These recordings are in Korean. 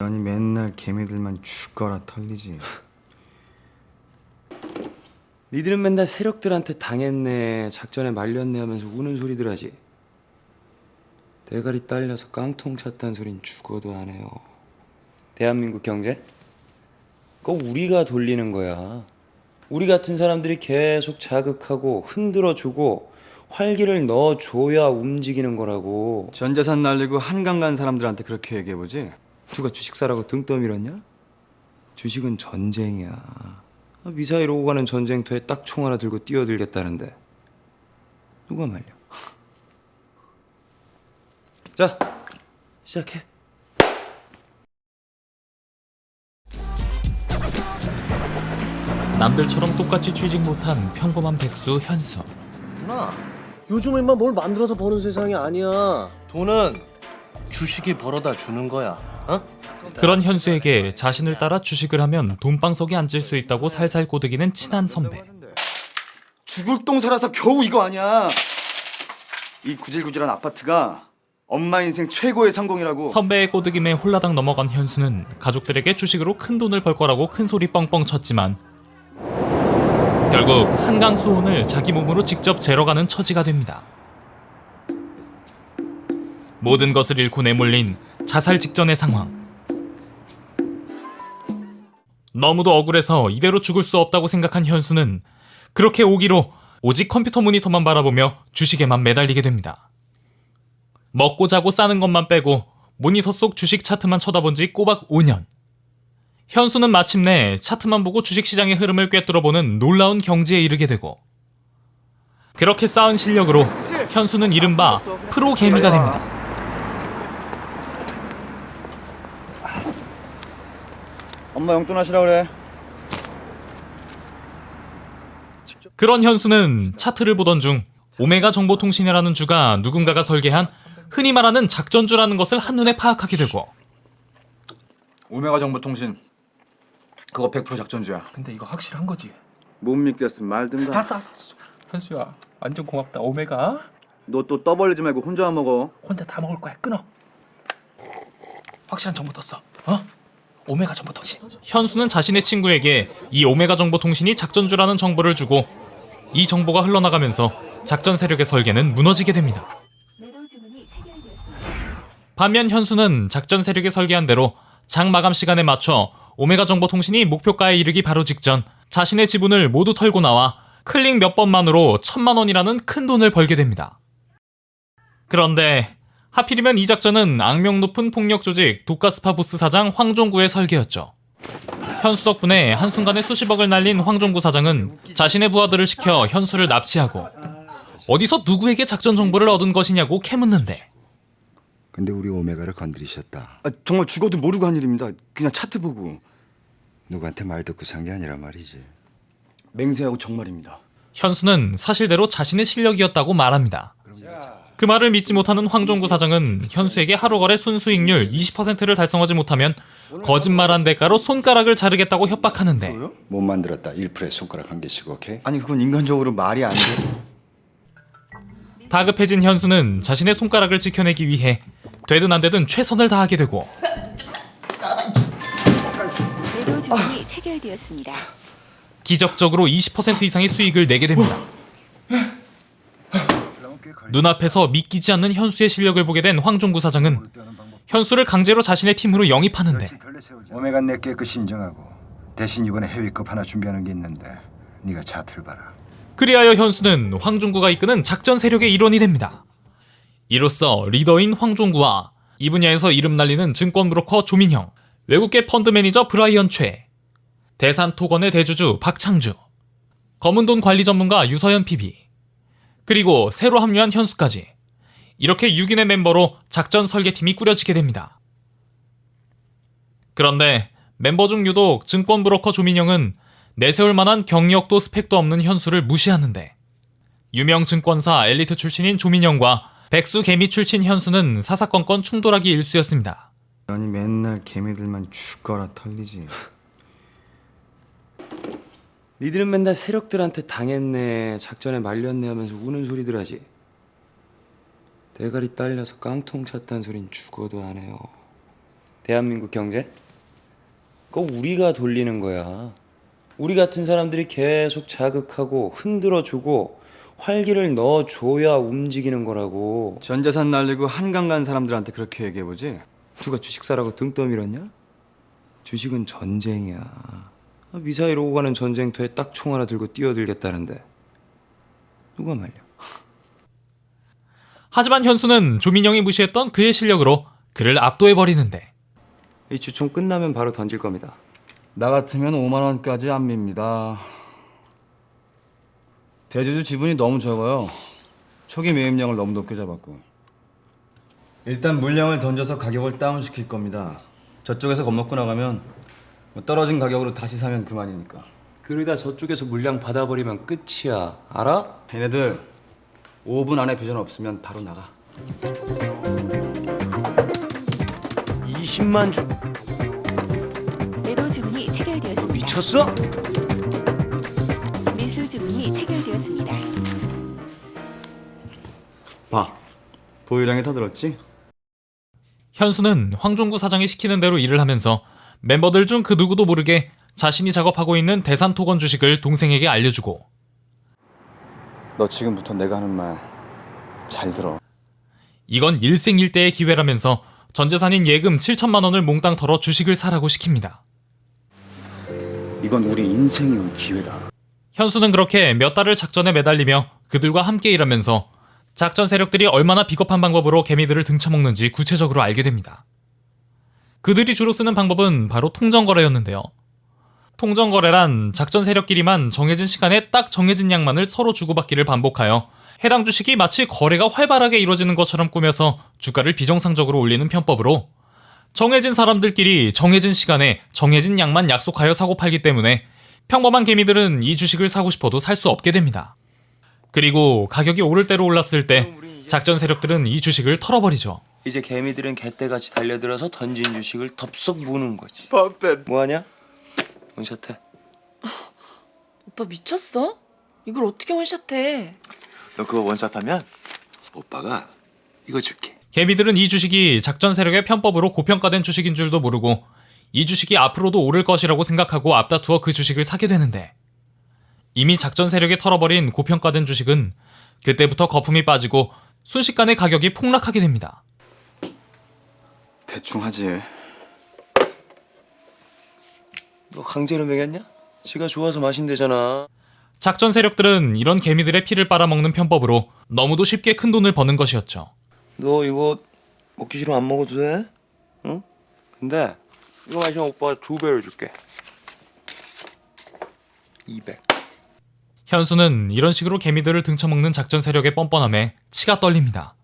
아니 맨날 개미들만 죽거라 털리지. 니들은 맨날 세력들한테 당했네, 작전에 말렸네 하면서 우는 소리들 하지. 대가리 딸려서 깡통 찼다는 소린 죽어도 안 해요. 대한민국 경제? 그거 우리가 돌리는 거야. 우리 같은 사람들이 계속 자극하고 흔들어주고 활기를 넣어줘야 움직이는 거라고. 전 재산 날리고 한강 간 사람들한테 그렇게 얘기해보지. 누가 주식 사라고 등 떠밀었냐? 주식은 전쟁이야. 미사일 오고 가는 전쟁터에 딱 총 하나 들고 뛰어들겠다는데 누가 말려? 자, 시작해. 남들처럼 똑같이 취직 못한 평범한 백수 현수. 누나, 요즘은 뭘 만들어서 버는 세상이 아니야. 돈은 주식이 벌어다 주는 거야. 어? 그런 현수에게 자신을 따라 주식을 하면 돈방석에 앉을 수 있다고 살살 꼬드기는 친한 선배. 죽을 똥 살아서 겨우 이거 아니야. 이 구질구질한 아파트가 엄마 인생 최고의 성공이라고. 선배의 꼬드김에 홀라당 넘어간 현수는 가족들에게 주식으로 큰 돈을 벌 거라고 큰 소리 뻥뻥 쳤지만 결국 한강 수온을 자기 몸으로 직접 재러 가는 처지가 됩니다. 모든 것을 잃고 내몰린 자살 직전의 상황. 너무도 억울해서 이대로 죽을 수 없다고 생각한 현수는 그렇게 오기로 오직 컴퓨터 모니터만 바라보며 주식에만 매달리게 됩니다. 먹고 자고 싸는 것만 빼고 모니터 속 주식 차트만 쳐다본 지 꼬박 5년. 현수는 마침내 차트만 보고 주식시장의 흐름을 꿰뚫어보는 놀라운 경지에 이르게 되고 그렇게 쌓은 실력으로 현수는 이른바 프로 개미가 됩니다. 엄마 용돈 하시라 그래. 그런 현수는 차트를 보던 중 오메가 정보통신이라는 주가 누군가가 설계한 흔히 말하는 작전주라는 것을 한눈에 파악하게 되고 오메가 정보통신 그거 100% 작전주야. 근데 이거 확실한 거지? 못 믿겠으면 말든가. 알았어. 현수야, 완전 고맙다. 오메가 너 또 떠벌리지 말고 혼자 먹어. 혼자 다 먹을 거야. 끊어. 확실한 정보 떴어. 어? 오메가 정보통신. 현수는 자신의 친구에게 이 오메가 정보통신이 작전주라는 정보를 주고 이 정보가 흘러나가면서 작전 세력의 설계는 무너지게 됩니다. 반면 현수는 작전 세력이 설계한 대로 장 마감 시간에 맞춰 오메가 정보통신이 목표가에 이르기 바로 직전 자신의 지분을 모두 털고 나와 클릭 몇 번만으로 1,000만 원이라는 큰 돈을 벌게 됩니다. 그런데 하필이면 이 작전은 악명 높은 폭력 조직 독가스파 보스 사장 황종구의 설계였죠. 현수 덕분에 한순간에 수십억을 날린 황종구 사장은 자신의 부하들을 시켜 현수를 납치하고 어디서 누구에게 작전 정보를 얻은 것이냐고 캐묻는데 근데 우리 오메가를 건드리셨다. 아, 정말 죽어도 모르고 한 일입니다. 그냥 차트 보고. 누구한테 말 듣고 산 게 아니라 말이지. 맹세하고 정말입니다. 현수는 사실대로 자신의 실력이었다고 말합니다. 그 말을 믿지 못하는 황종구 사장은 현수에게 하루 거래 순수익률 20%를 달성하지 못하면 거짓말한 대가로 손가락을 자르겠다고 협박하는데 못 만들었다. 1%에 손가락 한 개씩 오케이? 아니 그건 인간적으로 말이 안 돼. 다급해진 현수는 자신의 손가락을 지켜내기 위해 되든 안 되든 최선을 다하게 되고 매도 주문이 체결되었습니다. 기적적으로 20% 이상의 수익을 내게 됩니다. 눈앞에서 믿기지 않는 현수의 실력을 보게 된 황종구 사장은 현수를 강제로 자신의 팀으로 영입하는데 오메가 내 깨끗이 인정하고 대신 이번에 해위급 하나 준비하는 게 있는데 네가 차트를 봐라. 그리하여 현수는 황종구가 이끄는 작전 세력의 일원이 됩니다. 이로써 리더인 황종구와 이 분야에서 이름 날리는 증권 브로커 조민형, 외국계 펀드 매니저 브라이언 최, 대산 토건의 대주주 박창주, 검은돈 관리 전문가 유서연 PB, 그리고 새로 합류한 현수까지 이렇게 6인의 멤버로 작전 설계팀이 꾸려지게 됩니다. 그런데 멤버 중 유독 증권 브로커 조민형은 내세울 만한 경력도 스펙도 없는 현수를 무시하는데 유명 증권사 엘리트 출신인 조민형과 백수 개미 출신 현수는 사사건건 충돌하기 일쑤였습니다. 아니 맨날 개미들만 죽거라 털리지. 니들은 맨날 세력들한테 당했네, 작전에 말렸네 하면서 우는 소리들 하지. 대가리 딸려서 깡통 찼다는 소린 죽어도 안 해요. 대한민국 경제? 그거 우리가 돌리는 거야. 우리 같은 사람들이 계속 자극하고 흔들어주고 활기를 넣어줘야 움직이는 거라고. 전 재산 날리고 한강 간 사람들한테 그렇게 얘기해보지. 누가 주식 사라고 등 떠밀었냐? 주식은 전쟁이야. 미사일 오고 가는 전쟁터에 딱 총 하나 들고 뛰어들겠다는데 누가 말려? 하지만 현수는 조민영이 무시했던 그의 실력으로 그를 압도해버리는데 이 주총 끝나면 바로 던질 겁니다. 나 같으면 5만 원까지 안 밉니다. 대주주 지분이 너무 적어요. 초기 매입량을 너무 높게 잡았고. 일단 물량을 던져서 가격을 다운시킬 겁니다. 저쪽에서 겁먹고 나가면 뭐 떨어진 가격으로 다시 사면 그만이니까. 그러다 저쪽에서 물량 받아버리면 끝이야. 알아? 얘네들 5분 안에 비전 없으면 바로 나가. 20만 주... 매도 주문이 체결되었습니다. 미쳤어? 매수 주문이 체결되었습니다. 봐. 보유량이 더 들었지? 현수는 황종구 사장이 시키는 대로 일을 하면서 멤버들 중 그 누구도 모르게 자신이 작업하고 있는 대산토건 주식을 동생에게 알려주고 너 지금부터 내가 하는 말 잘 들어. 이건 일생일대의 기회라면서 전 재산인 예금 7천만 원을 몽땅 털어 주식을 사라고 시킵니다. 이건 우리 인생이 올 기회다. 현수는 그렇게 몇 달을 작전에 매달리며 그들과 함께 일하면서 작전 세력들이 얼마나 비겁한 방법으로 개미들을 등쳐먹는지 구체적으로 알게 됩니다. 그들이 주로 쓰는 방법은 바로 통정거래였는데요. 통정거래란 작전 세력끼리만 정해진 시간에 딱 정해진 양만을 서로 주고받기를 반복하여 해당 주식이 마치 거래가 활발하게 이루어지는 것처럼 꾸며서 주가를 비정상적으로 올리는 편법으로 정해진 사람들끼리 정해진 시간에 정해진 양만 약속하여 사고 팔기 때문에 평범한 개미들은 이 주식을 사고 싶어도 살 수 없게 됩니다. 그리고 가격이 오를 대로 올랐을 때 작전 세력들은 이 주식을 털어버리죠. 이제 개미들은 개떼같이 달려들어서 던진 주식을 덥석 무는 거지. 퍼펙트. 뭐하냐? 원샷해. 오빠 미쳤어? 이걸 어떻게 원샷해? 너 그거 원샷하면 오빠가 이거 줄게. 개미들은 이 주식이 작전 세력의 편법으로 고평가된 주식인 줄도 모르고 이 주식이 앞으로도 오를 것이라고 생각하고 앞다투어 그 주식을 사게 되는데 이미 작전 세력이 털어버린 고평가된 주식은 그때부터 거품이 빠지고 순식간에 가격이 폭락하게 됩니다. 대충 하지. 너 강제로 먹였냐? 지가 좋아서 마신대잖아. 작전 세력들은 이런 개미들의 피를 빨아먹는 편법으로 너무도 쉽게 큰 돈을 버는 것이었죠. 너 이거 먹기 싫으면 안 먹어도 돼? 응? 근데 이거 마시면 오빠가 2배를 줄게. 200. 현수는 이런 식으로 개미들을 등쳐먹는 작전 세력의 뻔뻔함에 치가 떨립니다.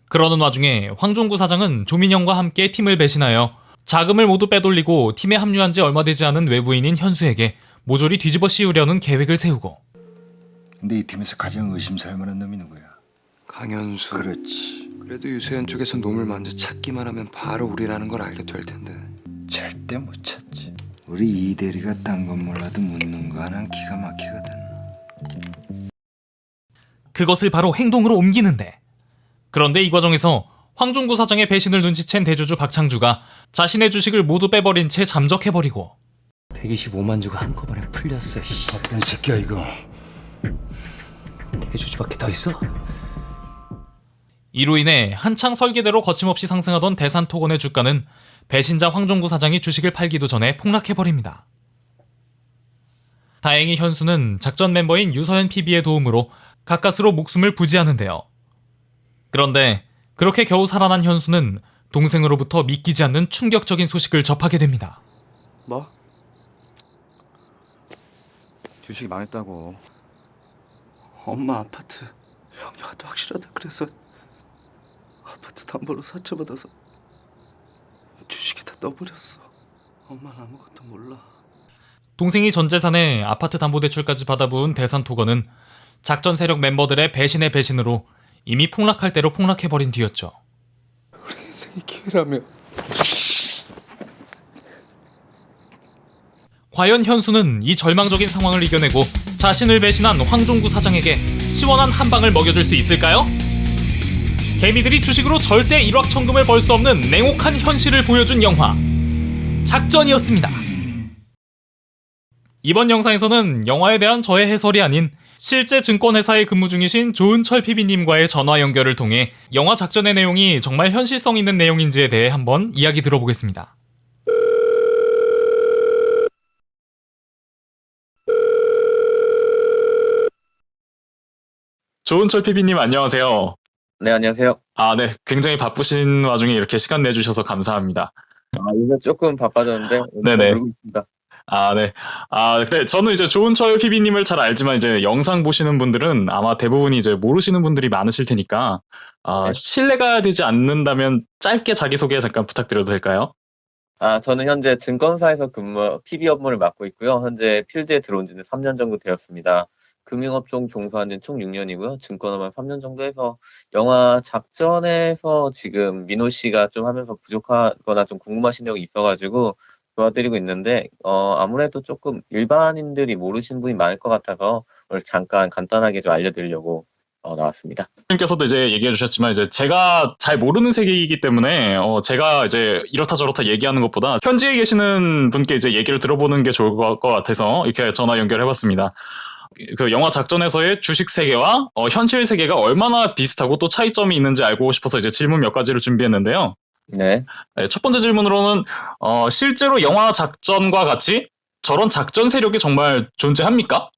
그러는 와중에 황종구 사장은 조민영과 함께 팀을 배신하여 자금을 모두 빼돌리고 팀에 합류한 지 얼마 되지 않은 외부인인 현수에게 모조리 뒤집어 씌우려는 계획을 세우고 근데 이 팀에서 가장 의심살 만한 놈이 누구야? 강현수. 그렇지. 그래도 유세현 쪽에서 놈을 먼저 찾기만 하면 바로 우리라는 걸 알게 될 텐데. 절대 못 찾지. 우리 이 대리가 딴 건 몰라도 묻는 거 하나는 기가 막히거든. 그것을 바로 행동으로 옮기는데 그런데 이 과정에서 황종구 사장의 배신을 눈치챈 대주주 박창주가 자신의 주식을 모두 빼버린 채 잠적해버리고 125만 주가 한꺼번에 풀렸어. 어떤 새끼야 이거. 대주주밖에 더 있어? 이로 인해 한창 설계대로 거침없이 상승하던 대산토건의 주가는 배신자 황종구 사장이 주식을 팔기도 전에 폭락해버립니다. 다행히 현수는 작전 멤버인 유서현 PB의 도움으로 가까스로 목숨을 부지하는데요. 그런데 그렇게 겨우 살아난 현수는 동생으로부터 믿기지 않는 충격적인 소식을 접하게 됩니다. 뭐? 주식이 망했다고. 엄마 아파트 형이가 더 확실하다 그래서 아파트 담보로 사채받아서 주식이 다 넣어버렸어. 엄마는 아무것도 몰라. 동생이 전 재산에 아파트 담보대출까지 받아부은 대산토건은 작전 세력 멤버들의 배신의 배신으로 이미 폭락할 대로 폭락해버린 뒤였죠. 우리 인생의 기회라며. 과연 현수는 이 절망적인 상황을 이겨내고 자신을 배신한 황종구 사장에게 시원한 한 방을 먹여줄 수 있을까요? 개미들이 주식으로 절대 일확천금을 벌 수 없는 냉혹한 현실을 보여준 영화 작전이었습니다. 이번 영상에서는 영화에 대한 저의 해설이 아닌 실제 증권회사에 근무 중이신 조은철 PB님과의 전화 연결을 통해 영화 작전의 내용이 정말 현실성 있는 내용인지에 대해 한번 이야기 들어보겠습니다. 조은철 PB님 안녕하세요. 네, 안녕하세요. 네. 굉장히 바쁘신 와중에 이렇게 시간 내주셔서 감사합니다. 요새 조금 바빠졌는데, 네네. 놀고 있습니다. 네. 네. 저는 이제 조은철 PB님을 잘 알지만 이제 영상 보시는 분들은 아마 대부분이 이제 모르시는 분들이 많으실 테니까, 네. 실례가 되지 않는다면 짧게 자기소개 잠깐 부탁드려도 될까요? 저는 현재 증권사에서 TV 업무를 맡고 있고요. 현재 필드에 들어온 지는 3년 정도 되었습니다. 금융업종 종사한 지는 총 6년이고요. 증권업만 3년 정도 해서 영화 작전에서 지금 민호 씨가 좀 하면서 부족하거나 좀 궁금하신 점이 있어가지고 도와드리고 있는데, 아무래도 조금 일반인들이 모르시는 분이 많을 것 같아서 오늘 잠깐 간단하게 좀 알려드리려고 나왔습니다. 님께서도 이제 얘기해 주셨지만 이제 제가 잘 모르는 세계이기 때문에 제가 이제 이렇다 저렇다 얘기하는 것보다 현지에 계시는 분께 이제 얘기를 들어보는 게 좋을 것 같아서 이렇게 전화 연결해봤습니다. 그 영화 작전에서의 주식 세계와 현실 세계가 얼마나 비슷하고 또 차이점이 있는지 알고 싶어서 이제 질문 몇 가지를 준비했는데요. 네. 첫 번째 질문으로는 실제로 영화 작전과 같이 저런 작전 세력이 정말 존재합니까?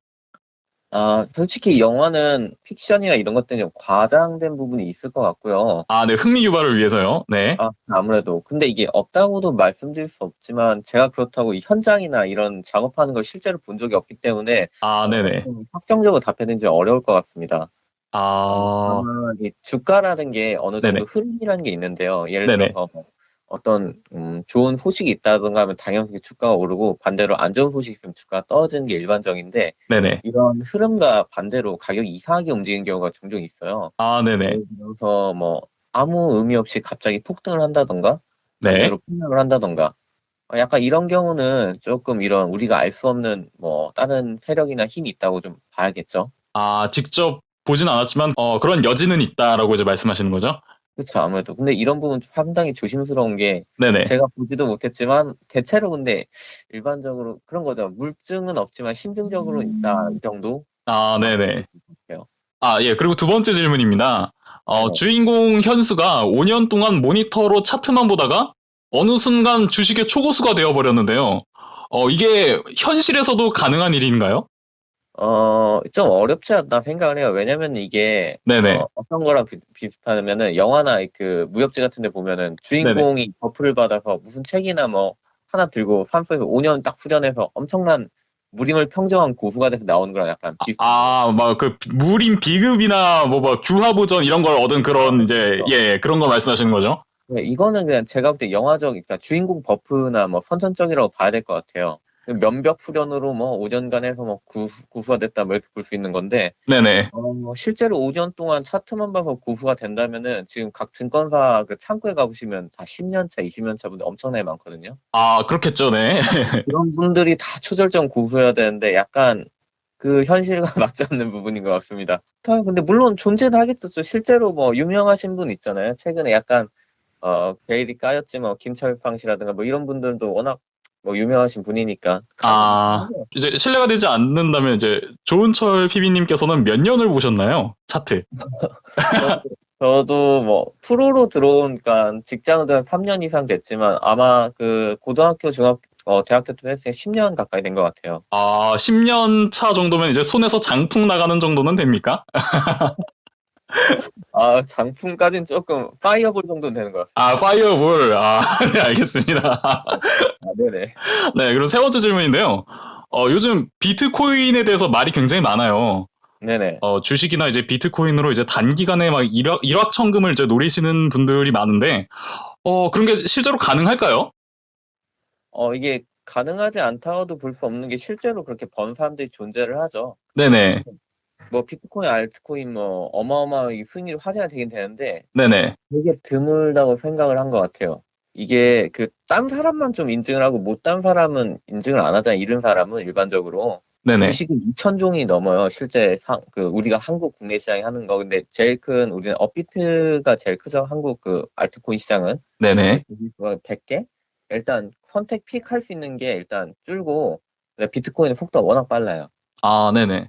솔직히 영화는 픽션이나 이런 것 때문에 좀 과장된 부분이 있을 것 같고요. 네, 흥미 유발을 위해서요. 네. 아무래도. 근데 이게 없다고도 말씀드릴 수 없지만, 제가 그렇다고 이 현장이나 이런 작업하는 걸 실제로 본 적이 없기 때문에, 네네. 좀 확정적으로 답해드리기 어려울 것 같습니다. 아, 다만 이 주가라는 게 어느 정도 네네. 흐름이라는 게 있는데요. 예를 네네. 들어서 어떤 좋은 소식이 있다든가 하면 당연히 주가가 오르고, 반대로 안 좋은 소식이 있으면 주가가 떨어지는 게 일반적인데, 네네. 이런 흐름과 반대로 가격이 이상하게 움직이는 경우가 종종 있어요. 네네. 예를 들어서 뭐 아무 의미 없이 갑자기 폭등을 한다던가, 네. 반대로 폭락을 한다던가, 약간 이런 경우는 조금 이런 우리가 알 수 없는 뭐 다른 세력이나 힘이 있다고 좀 봐야겠죠. 직접 보진 않았지만 그런 여지는 있다라고 이제 말씀하시는 거죠? 그렇죠, 아무래도. 근데 이런 부분 상당히 조심스러운 게, 네네. 제가 보지도 못했지만 대체로 근데 일반적으로 그런 거죠. 물증은 없지만 심증적으로 있다, 이 정도. 네네. 같아요. 예. 그리고 두 번째 질문입니다. 네. 주인공 현수가 5년 동안 모니터로 차트만 보다가 어느 순간 주식의 초고수가 되어버렸는데요. 이게 현실에서도 가능한 일인가요? 좀 어렵지 않나 생각을 해요. 왜냐면 이게 네네. 어떤 거랑 비슷하냐면은 영화나 그 무협지 같은 데 보면은 주인공이 버프를 받아서 무슨 책이나 뭐 하나 들고 산속에서 5년 딱 후련해서 엄청난 무림을 평정한 고수가 돼서 나오는 거랑 약간 비슷해요. 막 그 무림 비급이나 뭐 규하보전 이런 걸 얻은 그런 이제 그런 거 말씀하시는 거죠? 네, 이거는 그냥 제가 볼 때 영화적, 그러니까 주인공 버프나 뭐 선천적이라고 봐야 될 것 같아요. 면벽 후련으로 뭐 5년간 해서 뭐 고수가 됐다 뭐 이렇게 볼 수 있는 건데, 네네. 실제로 5년 동안 차트만 봐서 고수가 된다면은 지금 각 증권사 그 창구에 가보시면 다 10년 차, 20년 차 분들 엄청나게 많거든요. 그렇겠죠, 네. 그런 분들이 다 초절정 고수여야 되는데 약간 그 현실과 맞지 않는 부분인 것 같습니다. 근데 물론 존재는 하겠죠. 실제로 뭐 유명하신 분 있잖아요. 최근에 약간 베일이 까였지만 김철팡 씨라든가 뭐 이런 분들도 워낙 뭐 유명하신 분이니까. 이제 실례가 되지 않는다면 이제 조은철 PB님께서는 몇 년을 보셨나요? 차트. 저도 뭐 프로로 들어오니까 직장은 한 3년 이상 됐지만 아마 그 고등학교, 대학교 때 했을 때 10년 가까이 된 것 같아요. 10년 차 정도면 이제 손에서 장풍 나가는 정도는 됩니까? 장품까지는 조금 파이어볼 정도는 되는 것 같아요. 파이어볼. 네, 알겠습니다. 네네. 네, 그럼 세 번째 질문인데요. 요즘 비트코인에 대해서 말이 굉장히 많아요. 네네. 주식이나 이제 비트코인으로 이제 단기간에 막 일확천금을 이제 노리시는 분들이 많은데, 그런 게 실제로 가능할까요? 이게 가능하지 않다고도 볼 수 없는 게 실제로 그렇게 번 사람들이 존재를 하죠. 네네. 뭐 비트코인, 알트코인 뭐 어마어마하게 수익률이 화제가 되긴 되는데 네네. 되게 드물다고 생각을 한 것 같아요. 이게 그 딴 사람만 좀 인증을 하고 못 딴 사람은 인증을 안 하잖아요. 이른 사람은 일반적으로. 네네. 주식이 2,000종이 넘어요. 실제 우리가 한국 국내 시장에 하는 거. 근데 제일 큰 우리는 업비트가 제일 크죠. 한국 그 알트코인 시장은. 네네. 100개? 일단 선택 픽 할 수 있는 게 일단 줄고 비트코인의 속도가 워낙 빨라요. 아, 네네.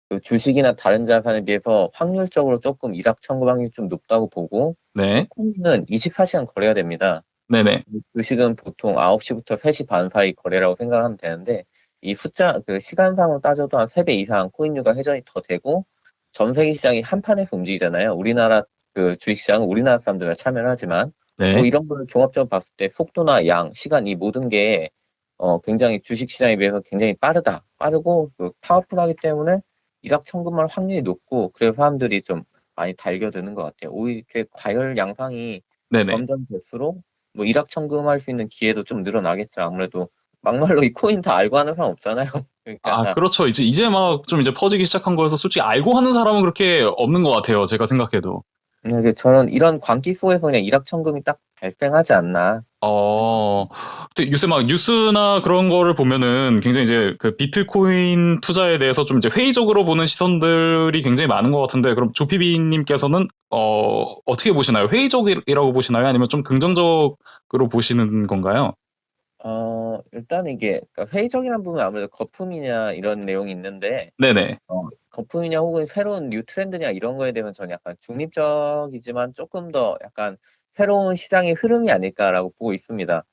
그 주식이나 다른 자산에 비해서 확률적으로 조금 일확천금 확률이 좀 높다고 보고 네. 코인은 24시간 거래가 됩니다. 네네. 주식은 보통 9시부터 3시 반 사이 거래라고 생각하면 되는데 이 숫자 그 시간상으로 따져도 한 3배 이상 코인류가 회전이 더 되고 전 세계 시장이 한 판에서 움직이잖아요. 우리나라 그 주식시장은 우리나라 사람들만 참여를 하지만 네. 뭐 이런 거를 종합적으로 봤을 때 속도나 양, 시간 이 모든 게 굉장히 주식시장에 비해서 굉장히 빠르고 그 파워풀하기 때문에 일확천금할 확률이 높고 그래서 사람들이 좀 많이 달겨드는 것 같아요. 오히려 이렇게 과열 양상이 네네. 점점 될수록 뭐 일확천금할 수 있는 기회도 좀 늘어나겠죠. 아무래도 막말로 이 코인 다 알고 하는 사람 없잖아요. 그러니까 아, 그렇죠. 이제 막 좀 이제 퍼지기 시작한 거여서 솔직히 알고 하는 사람은 그렇게 없는 것 같아요. 제가 생각해도. 저는 이런 광기 속에서 그냥 일확천금이 딱 발생하지 않나. 근데 요새 막 뉴스나 그런 거를 보면은 굉장히 이제 그 비트코인 투자에 대해서 좀 이제 회의적으로 보는 시선들이 굉장히 많은 것 같은데, 그럼 조피비님께서는, 어떻게 보시나요? 회의적이라고 보시나요? 아니면 좀 긍정적으로 보시는 건가요? 일단 이게 그러니까 회의적이라는 부분은 아무래도 거품이냐 이런 내용이 있는데 네네. 거품이냐 혹은 새로운 뉴 트렌드냐 이런 거에 대해서는 저는 약간 중립적이지만 조금 더 약간 새로운 시장의 흐름이 아닐까라고 보고 있습니다.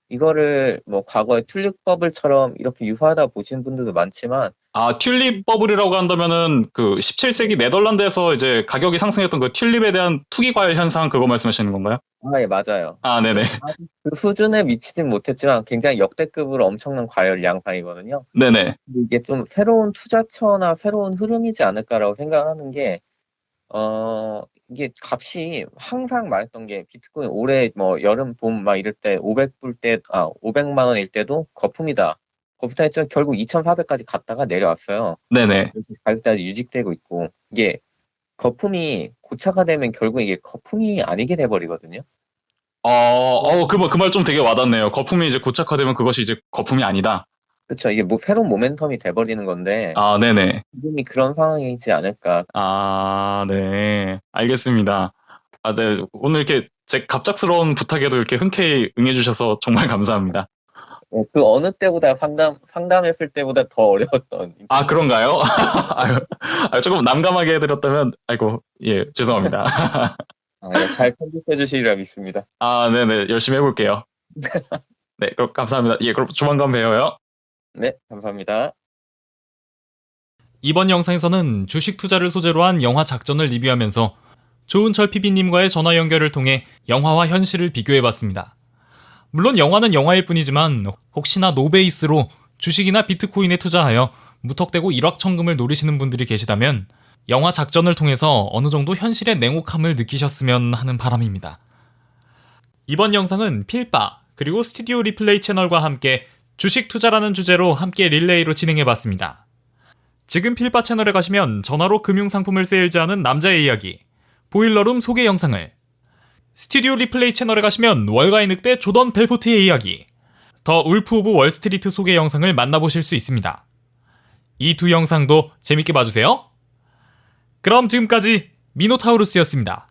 이거를 뭐 과거의 튤립 버블처럼 이렇게 유사하다 보시는 분들도 많지만 아, 튤립 버블이라고 한다면은 그 17세기 네덜란드에서 이제 가격이 상승했던 그 튤립에 대한 투기 과열 현상, 그거 말씀하시는 건가요? 예, 맞아요. 아, 네네. 그 수준에 미치진 못했지만 굉장히 역대급으로 엄청난 과열 양상이거든요. 네네. 근데 이게 좀 새로운 투자처나 새로운 흐름이지 않을까라고 생각하는 게 이게 값이 항상 말했던 게 비트코인 올해 뭐 여름 봄 막 이럴 때 500만 원일 때도 거품이다. 거품이다 했지만 결국 2,400까지 갔다가 내려왔어요. 네네. 그래서 가격까지 유지되고 있고 이게 거품이 고착화되면 결국 이게 거품이 아니게 돼버리거든요. 그 말 좀 되게 와닿네요. 거품이 이제 고착화되면 그것이 이제 거품이 아니다. 그렇죠. 이게 뭐 새로운 모멘텀이 돼버리는 건데 아, 네네. 지금이 그런 상황이지 않을까. 아, 네. 알겠습니다. 아, 네. 오늘 이렇게 제 갑작스러운 부탁에도 이렇게 흔쾌히 응해주셔서 정말 감사합니다. 그 어느 때보다 상담했을 때보다 더 어려웠던. 아, 그런가요? 조금 난감하게 해드렸다면, 아이고, 예, 죄송합니다. 잘 편집해 주시리라 믿습니다. 아, 네네. 열심히 해볼게요. 네, 그럼 감사합니다. 예, 그럼 조만간 봬요. 네, 감사합니다. 이번 영상에서는 주식 투자를 소재로 한 영화 작전을 리뷰하면서 조은철 PB님과의 전화 연결을 통해 영화와 현실을 비교해봤습니다. 물론 영화는 영화일 뿐이지만 혹시나 노베이스로 주식이나 비트코인에 투자하여 무턱대고 일확천금을 노리시는 분들이 계시다면 영화 작전을 통해서 어느 정도 현실의 냉혹함을 느끼셨으면 하는 바람입니다. 이번 영상은 필바 그리고 스튜디오 리플레이 채널과 함께 주식 투자라는 주제로 함께 릴레이로 진행해봤습니다. 지금 필바 채널에 가시면 전화로 금융상품을 세일즈하는 남자의 이야기, 보일러룸 소개 영상을, 스튜디오 리플레이 채널에 가시면 월가의 늑대 조던 벨포트의 이야기, 더 울프 오브 월스트리트 소개 영상을 만나보실 수 있습니다. 이 두 영상도 재밌게 봐주세요. 그럼 지금까지 미노타우루스였습니다.